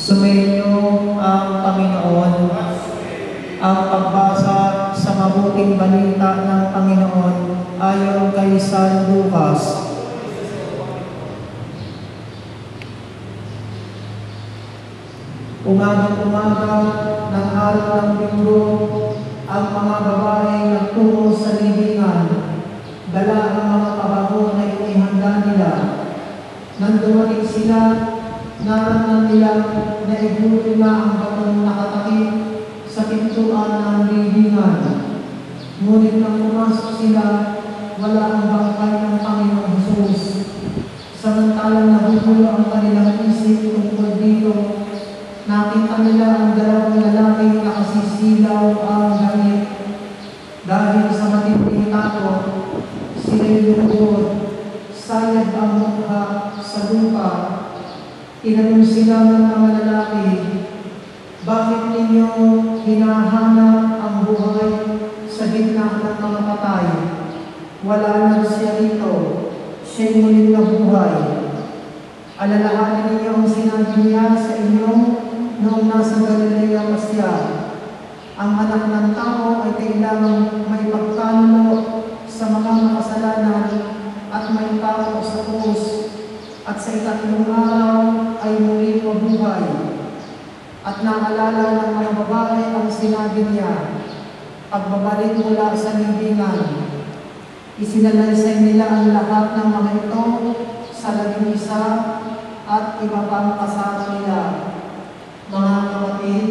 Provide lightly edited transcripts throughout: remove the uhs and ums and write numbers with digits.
Sumainyo ang Panginoon. Ang pagbasa sa mabuting balita ng Panginoon ayon kay San Lucas. Umaga-umaga ng araw ng Linggo, ang mga babae nagtungo sa libingan, dala ang mga pabango na inihanda nila. Nang dumating sila, naramdaman nila na igulo na ang batong nakatakip sa pintuan ng libingan. Ngunit nang pumasok sila, wala ang bangkay ng Panginoong Hesus. Samantalang nagugulo ang kanilang isip tungkol dito, nakita nila ang dalawang lalaking nakasisilaw ang gamit. Dahil sa matinding takot, sila'y lumuhod, sayad ang mukha sa lupa. Tinanong sila ng mga lalaki, bakit ninyo hinahanap ang buhay sa gitna ng mga patay? Wala na siya rito, siya'y muling nabuhay. Alalahanin ninyo ang sinabi niya sa inyo noong nasa Galilea pa siya. Ang anak ng tao ay kailangang may pagkanulo sa mga makasalanan at may pako sa krus, at sa ikatlong araw ay muli mabuhay. At naalala ng mga babae ang sinabi niya, pagbabalik mula sa libingan. Isinalaysay nila ang lahat ng mga ito sa labing isa at iba pang kasama nila. Mga kapatid,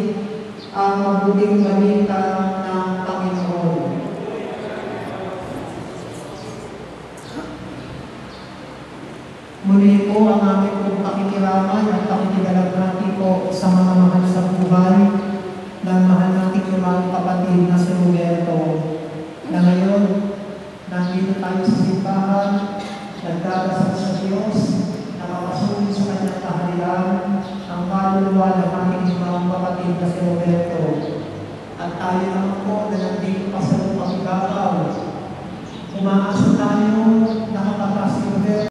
ang mabuting balita ng Panginoon. Muli po ang aming pong pakikiramay at pakikidalamhati po sa mga mahal sa buhay ng mahal nating lumang kapatid na si Roberto, na ngayon nandito tayo sa simbahan, nagdarasal sa Diyos, nakapasulit sa kanyang kaharian ang kaluluwa ng aming lumang kapatid na si Roberto. At tayo naman po na nandito pa sa lupang ibabaw, umaasa tayo na kapag si Roberto